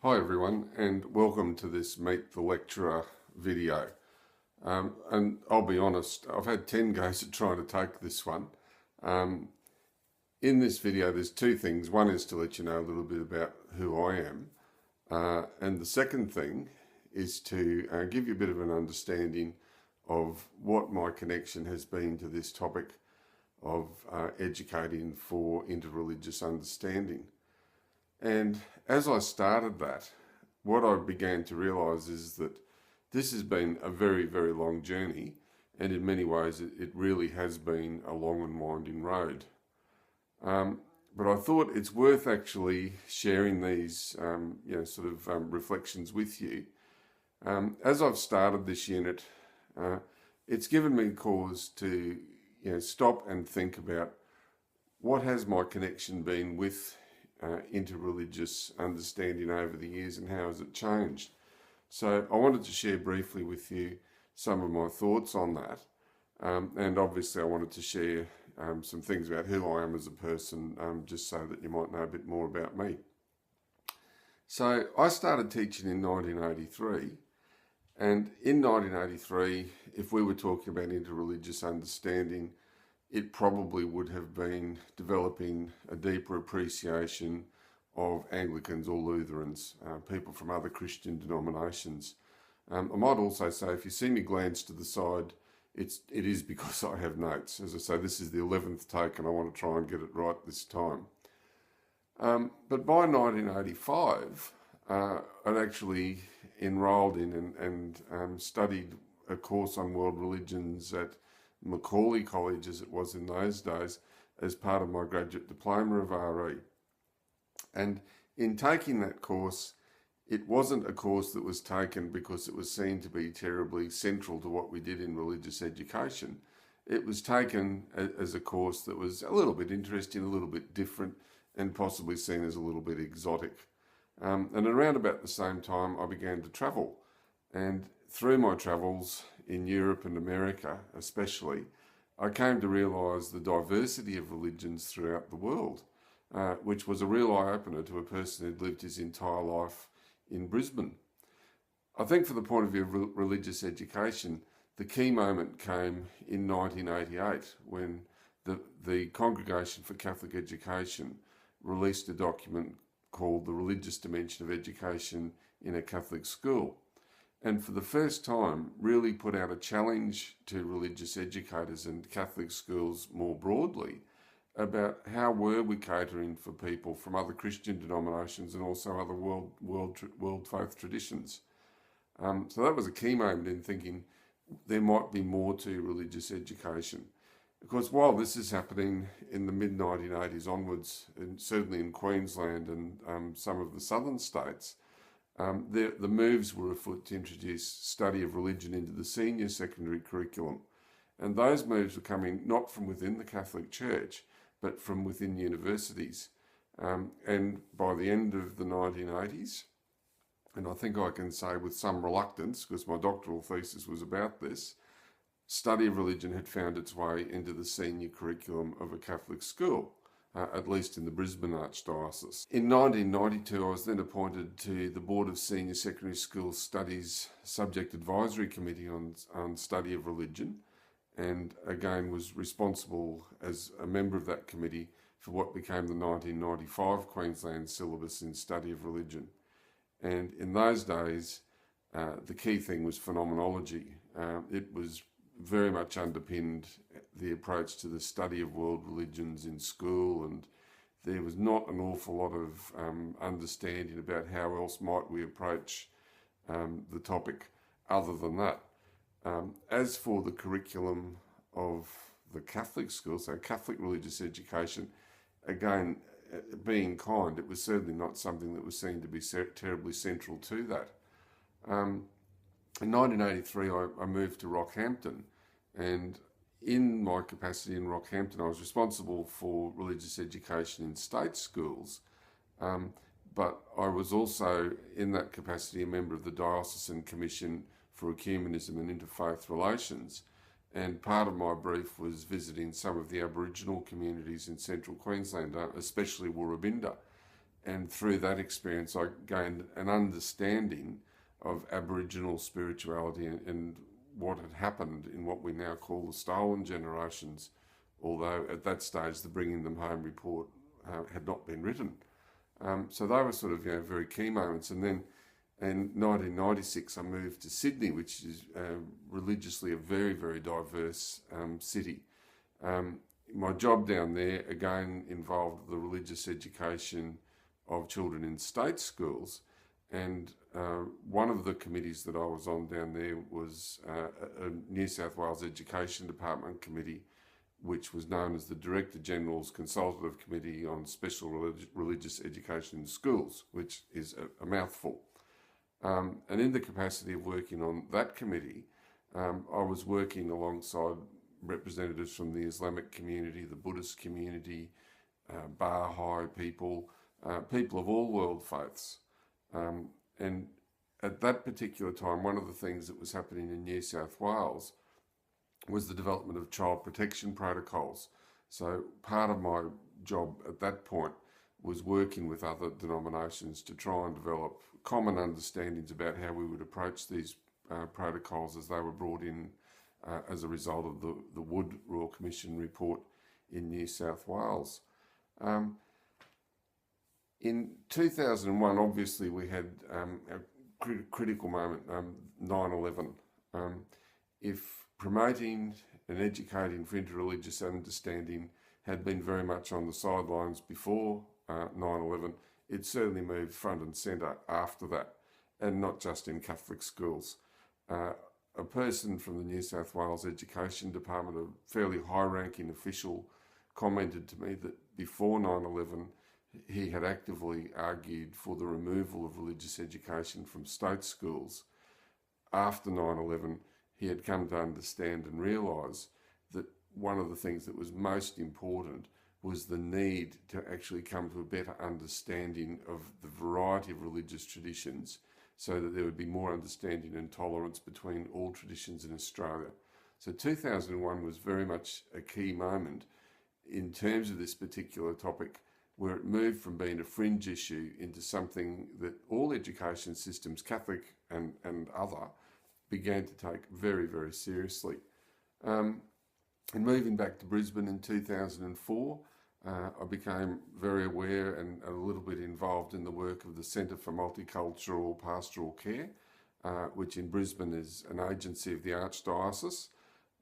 Hi everyone, and welcome to this Meet the Lecturer video. And I'll be honest, I've had 10 goes at trying to take this one. In this video there's two things. One is to let you know a little bit about who I am, and the second thing is to give you a bit of an understanding of what my connection has been to this topic of educating for interreligious understanding. And as I started that, what I began to realise is that this has been a very, very long journey, and in many ways it really has been a long and winding road. But I thought it's worth actually sharing these reflections with you. As I've started this unit, it's given me cause to stop and think about what has my connection been with interreligious understanding over the years and how has it changed. So I wanted to share briefly with you some of my thoughts on that, and obviously I wanted to share some things about who I am as a person, just so that you might know a bit more about me. So I started teaching in 1983, and in 1983, if we were talking about interreligious understanding, it probably would have been developing a deeper appreciation of Anglicans or Lutherans, people from other Christian denominations. I might also say, if you see me glance to the side, it is because I have notes. As I say, this is the 11th take and I want to try and get it right this time. But by 1985, I'd actually enrolled in and studied a course on world religions at Macaulay College, as it was in those days, as part of my graduate diploma of RE. And in taking that course, it wasn't a course that was taken because it was seen to be terribly central to what we did in religious education. It was taken as a course that was a little bit interesting, a little bit different, and possibly seen as a little bit exotic. And around about the same time, I began to travel. And through my travels in Europe and America especially, I came to realise the diversity of religions throughout the world, which was a real eye-opener to a person who'd lived his entire life in Brisbane. I think from the point of view of religious education, the key moment came in 1988 when the Congregation for Catholic Education released a document called The Religious Dimension of Education in a Catholic School. And for the first time, really put out a challenge to religious educators and Catholic schools more broadly about how were we catering for people from other Christian denominations and also other world faith traditions. So that was a key moment in thinking there might be more to religious education. Of course, while this is happening in the mid-1980s onwards, and certainly in Queensland and some of the southern states, the moves were afoot to introduce study of religion into the senior secondary curriculum. And those moves were coming not from within the Catholic Church, but from within universities. And by the end of the 1980s, and I think I can say with some reluctance, because my doctoral thesis was about this, study of religion had found its way into the senior curriculum of a Catholic school. At least in the Brisbane Archdiocese. In 1992, I was then appointed to the Board of Senior Secondary School Studies Subject Advisory Committee on Study of Religion, and again was responsible as a member of that committee for what became the 1995 Queensland syllabus in study of religion. And in those days, the key thing was phenomenology. It was very much underpinned the approach to the study of world religions in school, and there was not an awful lot of understanding about how else might we approach the topic other than that. As for the curriculum of the Catholic school, so Catholic religious education, again, being kind, it was certainly not something that was seen to be terribly central to that. In 1983, I moved to Rockhampton, and in my capacity in Rockhampton, I was responsible for religious education in state schools, but I was also, in that capacity, a member of the Diocesan Commission for Ecumenism and Interfaith Relations, and part of my brief was visiting some of the Aboriginal communities in central Queensland, especially Woorabinda. and through that experience, I gained an understanding of Aboriginal spirituality and what had happened in what we now call the stolen generations, although at that stage the Bringing Them Home report had not been written. So they were sort of, very key moments. And then in 1996, I moved to Sydney, which is religiously a very, very diverse city. My job down there, again, involved the religious education of children in state schools. And one of the committees that I was on down there was a New South Wales Education Department committee, which was known as the Director General's Consultative Committee on Special Religious Education in Schools, which is a mouthful. And in the capacity of working on that committee, I was working alongside representatives from the Islamic community, the Buddhist community, Baha'i people, people of all world faiths. And at that particular time, one of the things that was happening in New South Wales was the development of child protection protocols. So part of my job at that point was working with other denominations to try and develop common understandings about how we would approach these protocols as they were brought in as a result of the Wood Royal Commission report in New South Wales. In 2001, obviously, we had a critical moment, 9/11. If promoting and educating for interreligious understanding had been very much on the sidelines before 9/11, it certainly moved front and centre after that, and not just in Catholic schools. A person from the New South Wales Education Department, a fairly high-ranking official, commented to me that before 9/11, he had actively argued for the removal of religious education from state schools. After 9/11, he had come to understand and realise that one of the things that was most important was the need to actually come to a better understanding of the variety of religious traditions so that there would be more understanding and tolerance between all traditions in Australia. So 2001 was very much a key moment in terms of this particular topic, where it moved from being a fringe issue into something that all education systems, Catholic and other, began to take very, very seriously. And moving back to Brisbane in 2004, I became very aware and a little bit involved in the work of the Centre for Multicultural Pastoral Care, which in Brisbane is an agency of the Archdiocese,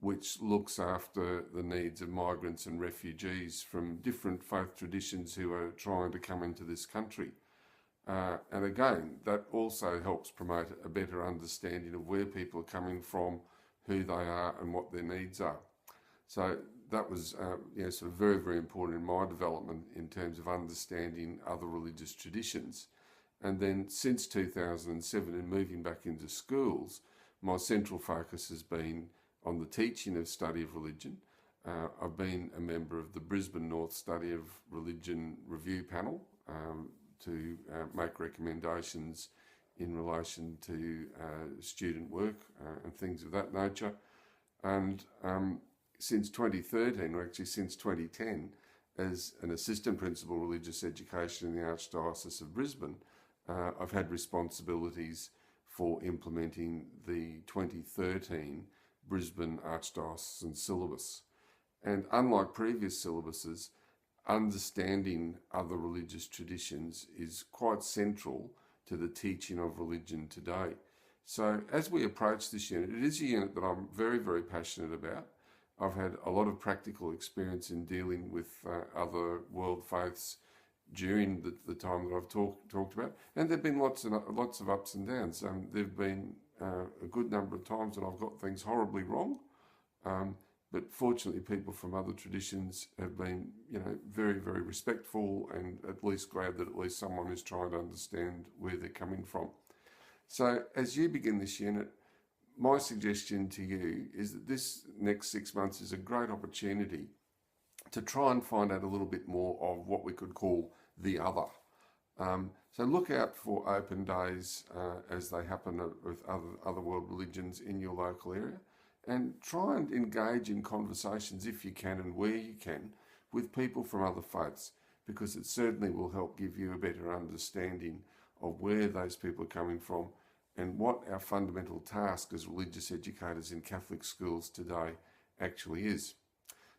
which looks after the needs of migrants and refugees from different faith traditions who are trying to come into this country. And again, that also helps promote a better understanding of where people are coming from, who they are and what their needs are. So that was sort of very, very important in my development in terms of understanding other religious traditions. And then since 2007 and moving back into schools, my central focus has been on the teaching of study of religion. I've been a member of the Brisbane North Study of Religion Review Panel to make recommendations in relation to student work and things of that nature. And since 2013, or actually since 2010, as an assistant principal religious education in the Archdiocese of Brisbane, I've had responsibilities for implementing the 2013 Brisbane Archdiocesan syllabus. And unlike previous syllabuses, understanding other religious traditions is quite central to the teaching of religion today. So as we approach this unit, it is a unit that I'm very, very passionate about. I've had a lot of practical experience in dealing with other world faiths during the time that I've talked about, and there've been lots of ups and downs. There've been a good number of times that I've got things horribly wrong, but fortunately, people from other traditions have been, very, very respectful and at least glad that at least someone is trying to understand where they're coming from. So, as you begin this unit, my suggestion to you is that this next 6 months is a great opportunity to try and find out a little bit more of what we could call the other. So look out for open days as they happen with other world religions in your local area, and try and engage in conversations if you can and where you can with people from other faiths. because it certainly will help give you a better understanding of where those people are coming from and what our fundamental task as religious educators in Catholic schools today actually is.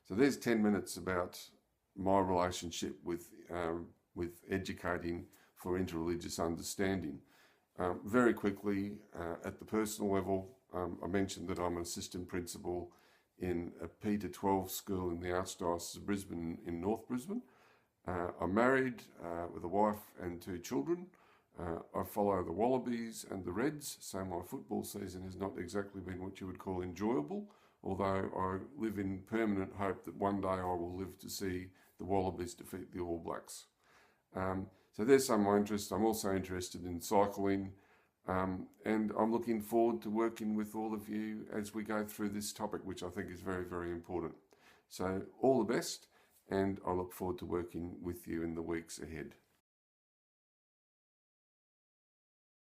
So there's 10 minutes about my relationship with educating for interreligious understanding. Very quickly, at the personal level, I mentioned that I'm an assistant principal in a P-12 school in the Archdiocese of Brisbane in North Brisbane. I'm married with a wife and 2 children. I follow the Wallabies and the Reds, so my football season has not exactly been what you would call enjoyable, although I live in permanent hope that one day I will live to see the Wallabies defeat the All Blacks. So there's some of my interest. I'm also interested in cycling, and I'm looking forward to working with all of you as we go through this topic, which I think is very, very important. So all the best, and I look forward to working with you in the weeks ahead.